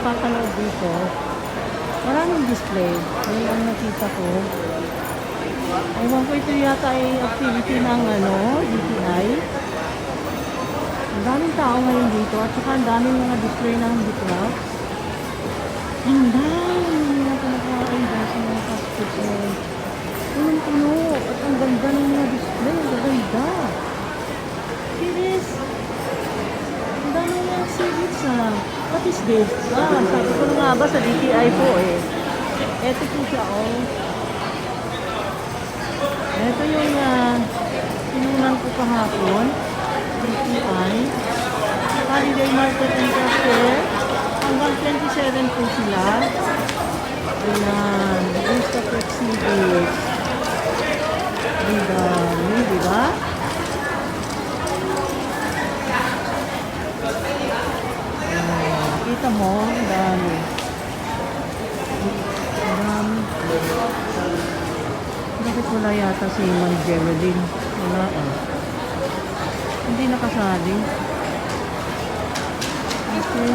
napapanood dito, maraming display. Yun ang nakita ko. Ewan ko, ito yata ay activity ng DTI. Ang daming tao ngayon dito at saka ang daming mga display ng handicraft. Ang daming mga pinakain dahil sa mga customers. Punong-puno at ang ganda ng mga display. Ang ganda. Serious. Ang daming mga exhibits What is this? Sabi ko nga ba sa DTI po eh. Eto po siya Ito yung sinunan ko kahapon. DTI. Holiday Market and Craft Fair. Hanggang 27 po sila. Ayan. List of exhibits. Ang dami, diba? Kita mo, ang dami. Ang dami. Bakit wala yata si Ma'am Geraldine? Wala Hindi nakasali. Okay.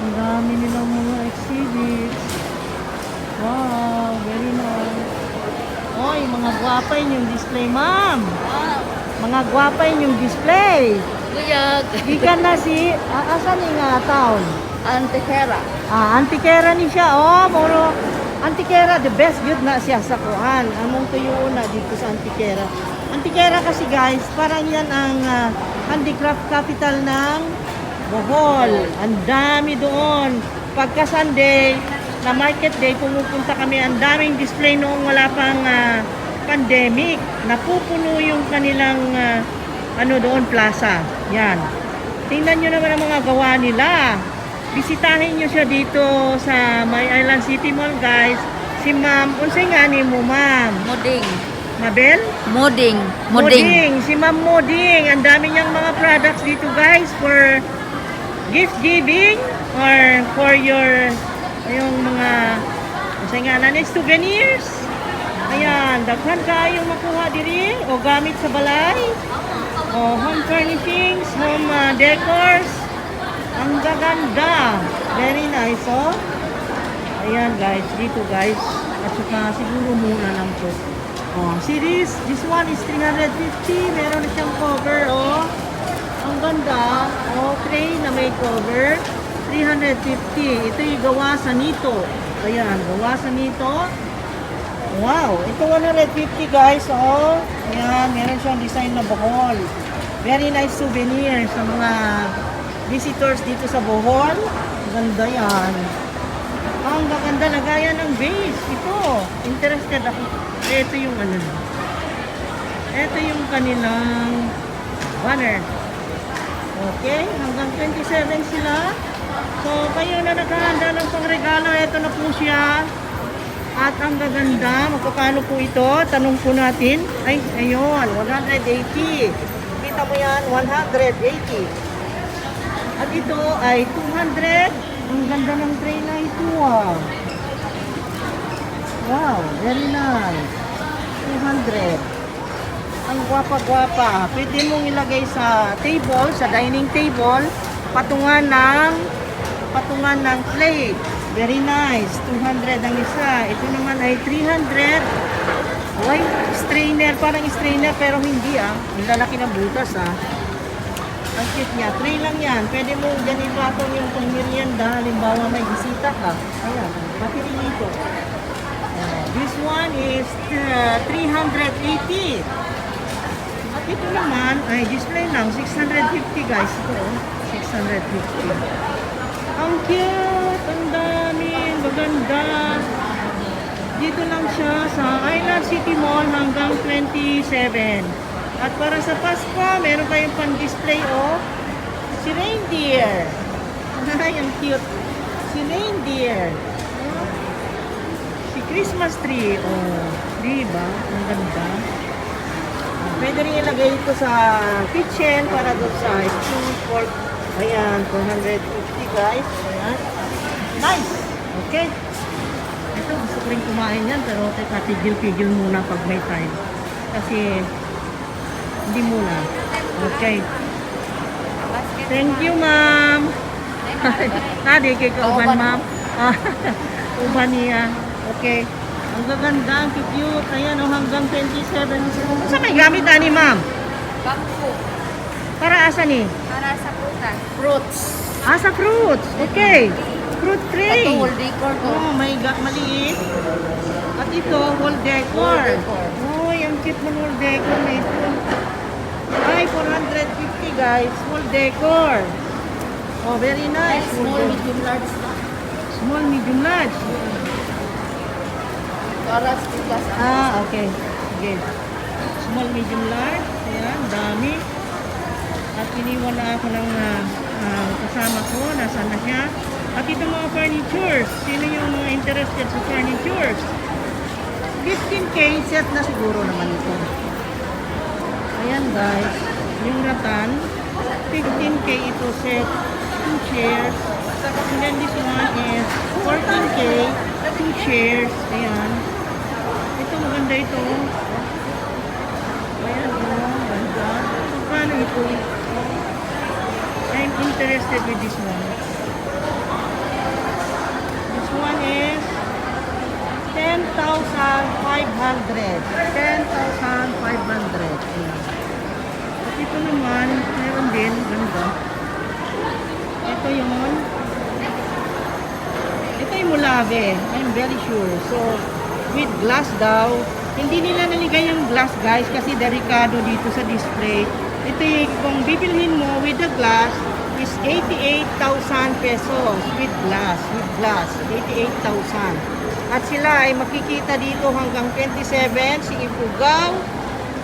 Ang dami nilang mga exhibits. Wow, very nice. Oy, mga gwapa yung display, ma'am. Mga gwapa yung display. Kuyag. Ikan na si, asan nga town? Antikera. Antikera ni siya. Moro. Antikera, the best good na siya sa kuhan. Among tuyo na dito sa Antikera. Antikera kasi guys, parang yan ang handicraft capital ng Bohol. Ang dami doon. Pagka Sunday, na market day, pumupunta kami. Ang daming display noong wala pang pandemic. Napupuno yung kanilang doon, plaza. Yan. Tingnan nyo naman ang mga gawa nila. Bisitahin nyo siya dito sa May Island City Mall, guys. Si ma'am, unsay nga ni mo, ma'am? Moding. Mabel? Moding. Si ma'am Moding. Ang dami niyang mga products dito, guys, for gift giving or for your yung mga unsay nga na souvenirs. Ayan, daghan kayo makuha diri o gamit sa balay. O home furnishings, home decors. Ang gaganda. Very nice, Ayan, guys. Dito, guys. At saka, siguro muna lang po. Series. This one is 350. Meron na siyang cover, Ang ganda. Tray na may cover. 350. Ito yung gawa sa nito. Ayan, gawa sa nito. Wow. Ito 150, guys, Ayan, meron siyang design na Bohol. Very nice souvenir sa mga visitors dito sa Bohol. Ganda yan. Ang gaganda lagayan ng base. Ito. Interested ako. Ito yung Ito yung kanilang banner. Okay. Hanggang 27 sila. So, kayo na naghahanda ng pangregalo. Ito na po siya. At ang gaganda. Magkakano po ito? Tanong po natin. Ay, ayun. 180. Kita mo yan. 180. At ito ay 200. Ang ganda ng tray na ito, Wow, very nice. 200. Ang gwapa-gwapa. Pwede mong ilagay sa table, sa dining table, patungan ng plate. Very nice. 200 ang isa. Ito naman ay 300. Ay, strainer. Parang strainer pero hindi, Ang lalaki ng butas, Ang cute niya. Tray lang yan. Pwede mo dyan ipatong yung pangmerienda. Halimbawa may bisita ka. Ayan. Battery nito. This one is 380. At ito naman ay display lang. 650, guys. Ito, 650. Ang cute. Ang dami. Maganda. Dito lang siya sa Island City Mall hanggang 27. At para sa Pasko, meron kayong pan-display, si reindeer. Ay, ang cute. Si reindeer. Si Christmas tree. Diba? Ang ganda. Pwede rin ilagay ito sa kitchen para doon sa stew pork. Ayan, 450, guys. Ayan. Nice. Okay. Ito, gusto ko rin kumain yan, pero tigil-tigil muna pag may time. Kasi hindi muna. Okay. Thank you, ma'am. Nadi kay kauban, ma'am. Ah, uban niya. Okay. Ang gaganda, ang cute. Ayan, oh, hanggang 27. Saan may gamit, ani, ma'am? Bangko. Para asa ni? Para sa prutas. Fruits. Ah, sa fruits. Okay. Fruit tray. Ito, whole decor to. Oh, may maliit. At ito, whole decor. Whole decor. Oh, yung cute ng whole decor na ito. Ay, 450 guys. Whole decor. Oh, very nice. Small, medium, large na. Small, medium, large. Para sa prutas. Ah, okay. Sige. Small, medium, large. Ayan, dami. At iniwan na ako ng kasama ko. Nasaan na siya? At ito mga furnitures. Sino yung mga interested sa furnitures? 15K set na siguro naman ito. Ayan guys. Yung ratan. 15K ito set. 2 chairs. And then this one is 14K. 2 chairs. Ayan. Ito maganda ito. Ayan o. Ganda. Paano ito? I'm interested with this one. This one is 10,500. 10,500. Ayan. At ito naman, meron din. Ganda. Ito yung Mulave. I'm very sure. So, with glass daw. Hindi nila naligay yung glass guys kasi delikado dito sa display. Ito yung kung bibilhin mo with the glass is 88,000 pesos with glass. 88,000. At sila ay makikita dito hanggang 27 si Ifugao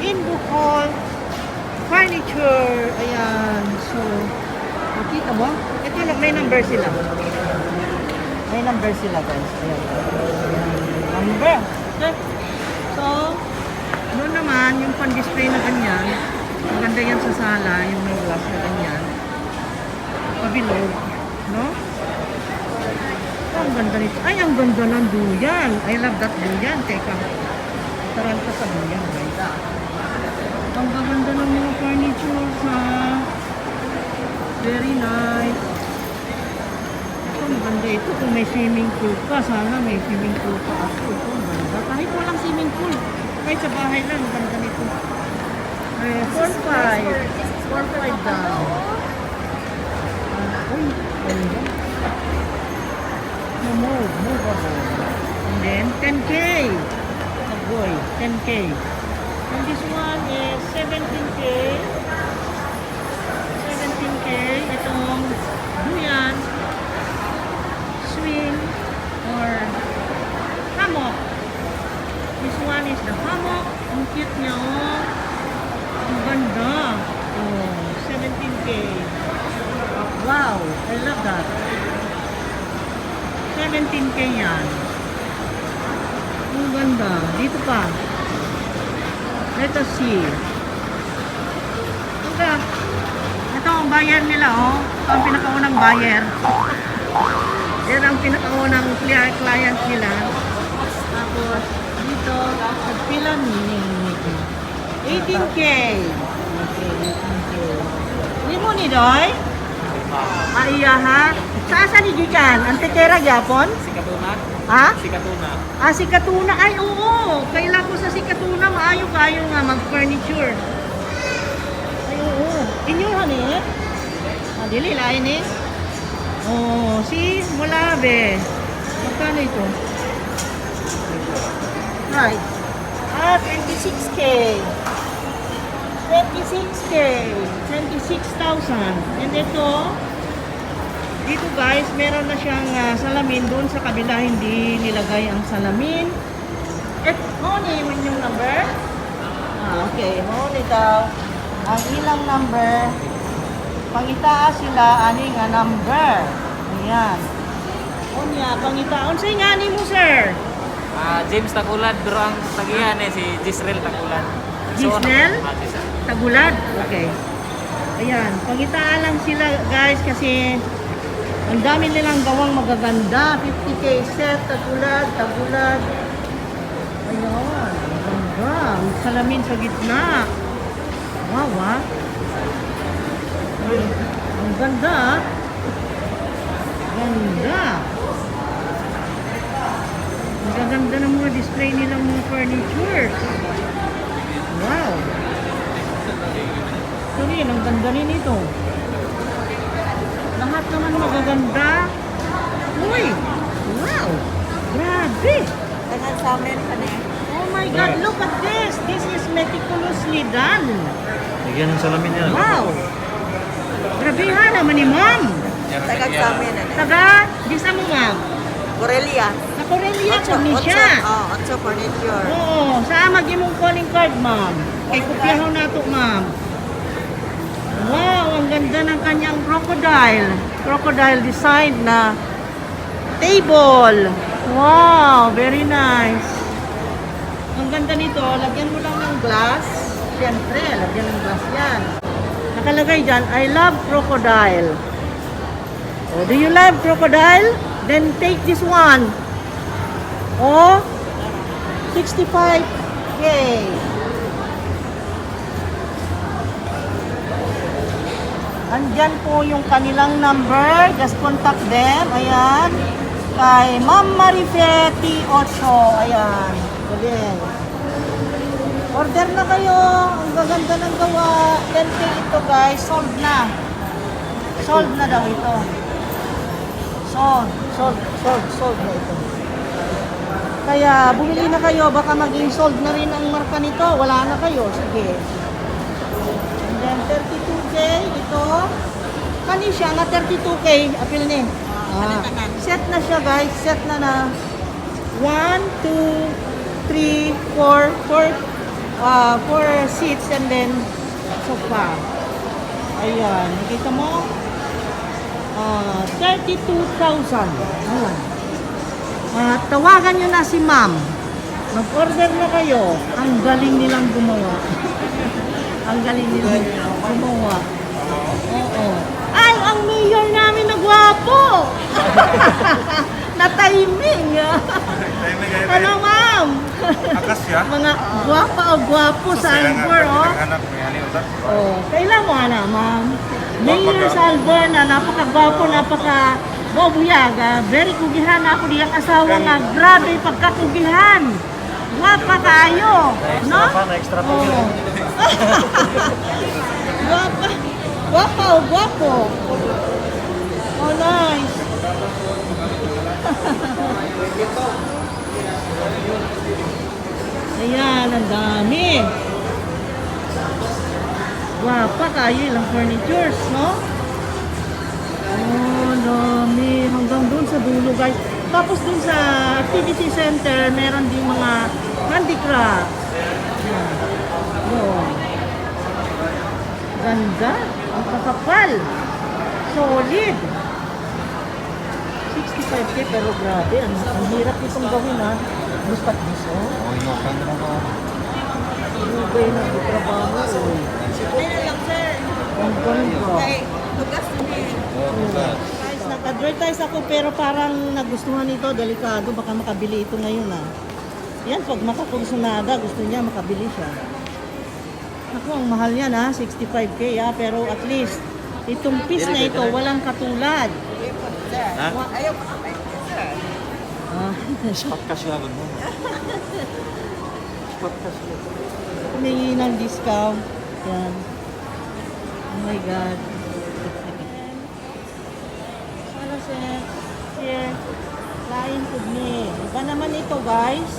in Bohol Furniture. Ayan. So, makita mo? Ito may number sila. May number sila guys. Ayan. Number. Okay. So, noon naman, yung pan-display na ganyan, maganda yan sa sala, yung may glass na ganyan. Pabilog. No? Ang ganda nito. Ay, ang ganda ng duyan. I love that duyan. Teka. Taranta sa duyan, guys. Ang gaganda ng mga furniture sa very nice. Ito, maganda ito. Kung may swimming pool ka, sana may swimming pool ka. Ito, ang ganda. Kahit walang swimming pool. Kahit sa bahay lang, ang ganda nito. 4-5. 4-5 daw. Uy, ganda. Movable. And then 10K. Agoy, 10K. And this one is 17K. 17K. Itong duyan, swing, or hammock. This one is the hammock. Ang cute niya, oh. Ang ganda. Oh, 17K. Wow, I love that. 17K yan. Ang ganda. Dito pa. Let us see. Ito ang buyer nila, oh. Ito ang pinakaunang buyer. Yan ang pinakaunang client nila. Tapos, dito, nagpila ni 18K. Okay, 18K. Hindi mo ni Doy? Iya ha? Saan ni Gikan? Antekera gyapon? Si Katuna? Ha? Si Katuna. Ah, si Katuna. Ay, oo. Kailan ko sa si Katuna, maayo kayo nga mag-furniture. Ay, oo. Inyo, honey? Ah, dili, lain eh. Oh, si Mulave. Magkano ito? Right. Ah, 26K. 26K. 26,000. And ito, dito guys, meron na siyang salamin. Doon sa kabila, hindi nilagay ang salamin. At money, yun yung number? Ah, okay. Money daw. Ang ilang number, pangitaas sila, ani nga number. Ayan. Unya, pangitaon. Say nga ni mo, sir. James Takulad, pero ang tagihan si Gisrel Takulad. Gisrel? Gisrel. Tagulad? Okay. Ayan. Pangitaan lang sila guys kasi ang dami nilang gawang magaganda. 50K set, tagulad. Ayan. Ang ganda. Ang salamin sa gitna. Wow, ah. Ang Ang ganda ah. Ganda. Ang gaganda ng mga display nilang mga furniture. Wow. Ito rin, ang ganda rin ito. Lahat naman magaganda. Uy! Wow! Grabe! Tagal sa amin pa na eh. Oh my God, look at this! This is meticulously done. Lagyan ng salamin yan. Wow! Grabe ha naman ni Ma'am. Tagal sa amin na Taga, di sa mo Ma'am. Corelia. Sa Corelia po ni siya. Otso furniture. Oo, saan mag-imong calling card Ma'am? Kay kopyahan na ito Ma'am. Wow, ang ganda ng kanyang crocodile. Crocodile design na table. Wow, very nice. Ang ganda nito, lagyan mo lang ng glass. Siyempre, lagyan ng glass yan. Nakalagay dyan, I love crocodile. Oh, do you love crocodile? Then take this one. Oh, 65K. Andyan po yung kanilang number. Just contact them. Ayan. Kay Ma'am Marifetti 8. Ayan. Galing. Order na kayo. Ang gaganda ng gawa. 10K ito guys. Sold na. Sold na daw ito. Sold na ito. Kaya bumili na kayo. Baka maging sold na rin ang marka nito. Wala na kayo. Sige. And then 32K ito. Kani siya na 32K. Apil ni. Set na siya guys. Set na na. 1, 2, 3, 4 seats and then sofa. Ayan. Nakita mo? 32,000. Ayan. Tawagan nyo na si ma'am. Mag-order na kayo. Ang galing nilang gumawa. Ang galing nilang gumawa. Oo. Ay, ang mayor namin na gwapo! Na-timing. Ano ma'am? Akasya? Mga gwapa o gwapo sa Albor, oh. Oh, kailan mo na, ma'am? Mayor sa Albor na napaka-gwapo, napaka-bobuyaga. Very kugihan ako diyang asawa nga. Grabe pagkakugihan. Gwapa kayo. No? Extra pa. Oh. Gwapa. Gwapa o gwapo. Oh, nice. Ayan, ang dami. Gwapa kayo ilang furnitures, no? Oh, dami. Hanggang doon sa dulo, guys. Tapos doon sa activity center, meron din mga handicraft. Ayan. Yun. Ganda. Ang kakapal. Solid. 65K pero grabe. Ang hirap itong gawin, ha? Look at this, oh. Oh, inokan na ako. Ano ba yung nagtrabaho? Ayun lang sir. Ang ganda. Tugas na eh. Guys, nag-advertise ako pero parang nagustuhan nito, delikado, baka makabili ito ngayon Yan, pag makakonsunada, gusto niya makabili siya. Ako, ang mahal yan 65K pero at least, itong piece na ito, walang katulad. Ha? Ayaw pa kami sir. Spot cash nga mo. Spot cash. Humingi ng discount. Yan. Oh my God. Sana sir, here, lain po ni. Iba naman ito guys.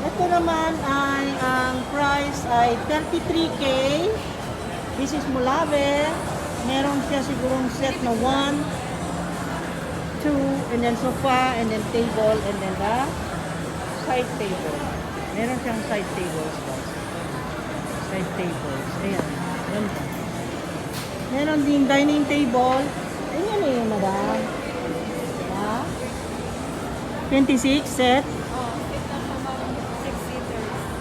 Ito naman ay, ang price ay 33K. This is Mulave. Meron siya sigurong set na 1, 2, and then sofa, and then table, and then the side table. Meron siyang side tables guys. Side tables. Ayan. Ganda. Meron din dining table. Ayan na yun, madam. Ha? 26 set.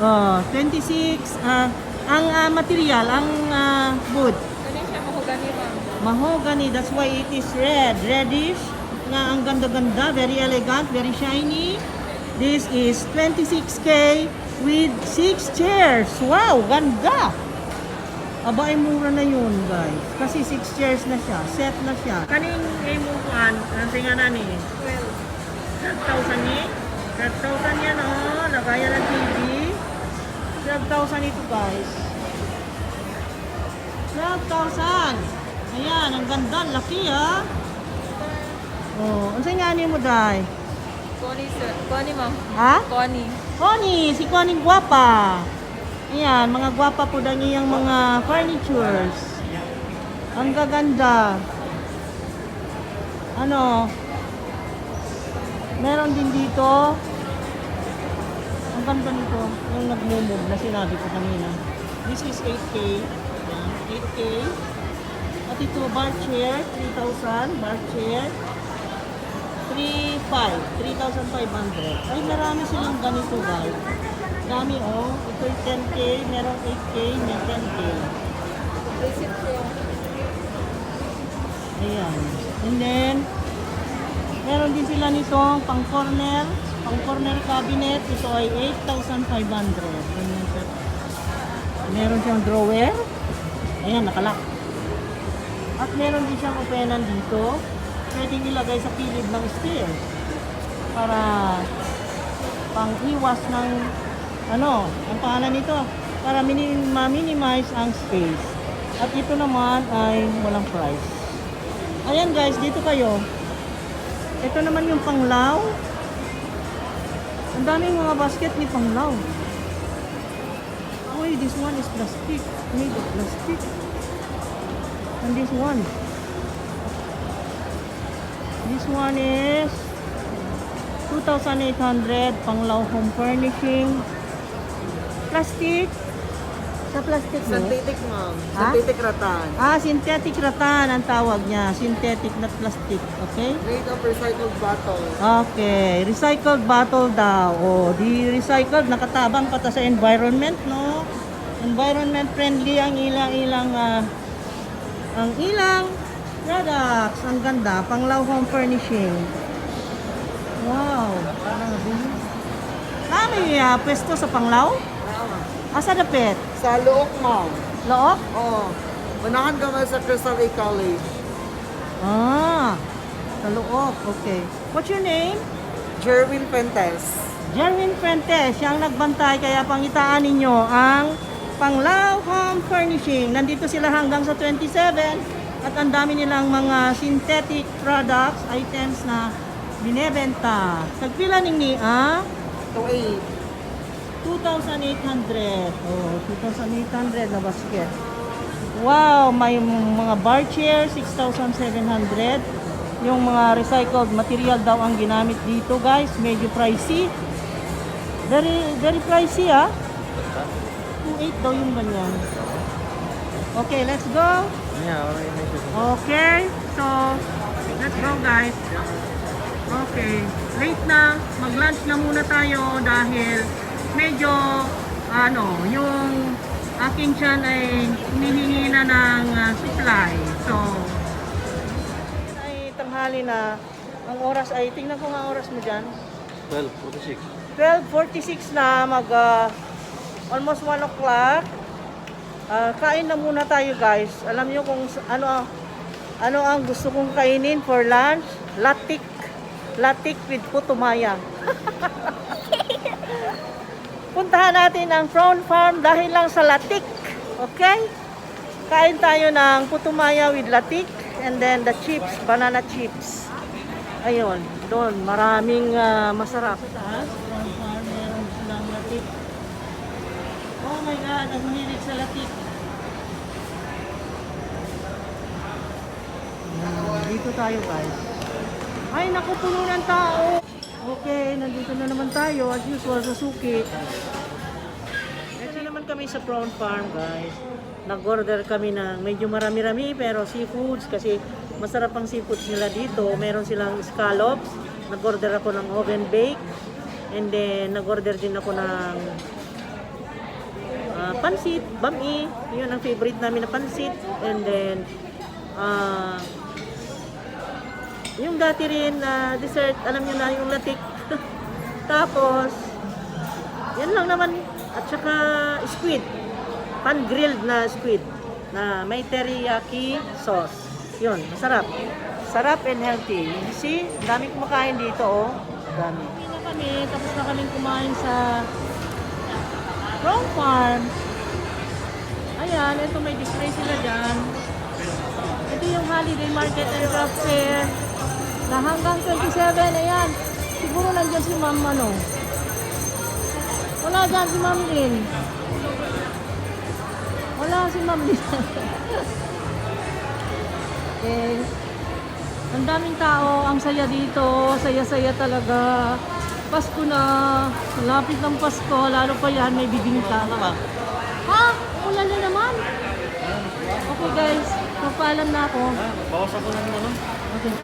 Oh, 26. Ang material, ang wood. Mahogany, that's why it is red. Reddish. Nga ang ganda-ganda, very elegant, very shiny. This is 26K with 6 chairs. Wow, ganda! Aba, ay mura na yun, guys. Kasi 6 chairs na siya. Set na siya. Kaning imukuan, ang tinga na ni? 12,000 ni? 12,000 yan, oh. Lagayan ng TV. 12,000 ito, guys. 12,000. Ayan, ang ganda. Laki, ha? Oh, ang nga ni mo, Day? Connie, sir. Connie, ma'am. Ha? Connie. Connie, si Connie gwapa. Ayan, mga gwapa po daw niyang mga furnitures. Ang gaganda. Ano? Meron din dito. Ang ganda nito. Yung nag-move na sinabi ko kanina. This is 8K. Ayan, 8K. At ito, bar chair, 3,000. Bar chair. 3,500. Ay, marami silang ganito, guys. Dami, oh. Ito yung 10K, merong 8K, may 10K. Visit ko. Ayan. And then, meron din sila nitong pang-corner cabinet. Ito ay 8,500. Ganyan siya. Meron siyang drawer. Ayan, nakalak. At meron din siyang openan dito. Pwedeng ilagay sa kilid ng stairs para pang-iwas ng ano, ang pangalan nito, para ma-minimize ang space. At ito naman ay walang price. Ayan guys, dito kayo. Ito naman yung panglaw. Ang daming mga basket ni panglaw. Uy, this one is plastic. Made of plastic. And this one. This one is 2,800 panglaw home furnishing. Plastic. Sa plastic mo? Synthetic, ma'am. Ha? Synthetic rattan. Synthetic rattan ang tawag niya. Synthetic, not plastic. Okay? Made of recycled bottle. Okay. Recycled bottle daw. Oh, di recycled. Nakatabang pa ta sa environment, no? Environment friendly ang ilang products. Ang ganda. Panglaw home furnishing. Wow. May pwesto sa panglaw? Asa dapit? Sa Look, ma'am. Look? Oo. Manahan ka man sa Crystal Lake College. Sa Look. Okay. What's your name? Jerwin Fuentes. Jerwin Fuentes. Siyang nagbantay kaya pangitaan ninyo ang Panglaw Home Furnishing. Nandito sila hanggang sa 27 at ang dami nilang mga synthetic products, items na binebenta. Tagpila ni 2,800. Oh, 2,800 na basket. Wow, may mga bar chair, 6,700. Yung mga recycled material daw ang ginamit dito, guys. Medyo pricey. Very pricey, 2,800 daw yung ganyan. Okay, let's go. Okay, so let's go, guys. Okay, late na. Mag-lunch na muna tayo dahil medyo yung aking tiyan ay hinihingi na ng supply. So, ay tanghali na. Ang oras ay, tingnan ko nga ang oras mo dyan. 12:46. 12:46 na, almost 1 o'clock. Kain na muna tayo, guys. Alam niyo kung ano ang gusto kong kainin for lunch? Latik with putumaya. Puntahan natin ang prawn farm dahil lang sa latik. Okay? Kain tayo ng putumaya with latik and then the chips, banana chips. Ayun, doon maraming masarap. Taas, prawn farm, meron silang latik. Oh my God, ang mahilig sa latik. Dito tayo, guys. Ay, naku, puno ng tao. Okay, nandito na naman tayo as usual sa suki. Ito naman kami sa prawn farm, guys. Nag-order kami ng medyo marami-rami pero seafoods kasi masarap ang seafoods nila dito. Meron silang scallops. Nag-order ako ng oven bake. And then nag-order din ako ng pansit, bami. Yun ang favorite namin na pansit. And then yung dati rin dessert, alam nyo na yung latik. Tapos, yan lang naman. At saka squid. Pan-grilled na squid. na may teriyaki sauce. Yun, masarap. Sarap and healthy. You see, ang daming kumakain dito, oh. Dami. Uwi na kami, tapos na kaming kumain sa Wrong Farm. Ayan, ito may display sila dyan. Ito yung holiday market and craft fair na hanggang 27, ayan. Siguro nandyan si Ma'am ano. Wala dyan si Ma'am Lynn. Wala si Ma'am Lynn. Okay. Ang daming tao, ang saya dito, saya-saya talaga. Pasko na, malapit ng Pasko, lalo pa yan, may bibingka. Ha? Ulan na naman? Okay guys, magpaalam na ako. Bawas ako ng ano. Okay.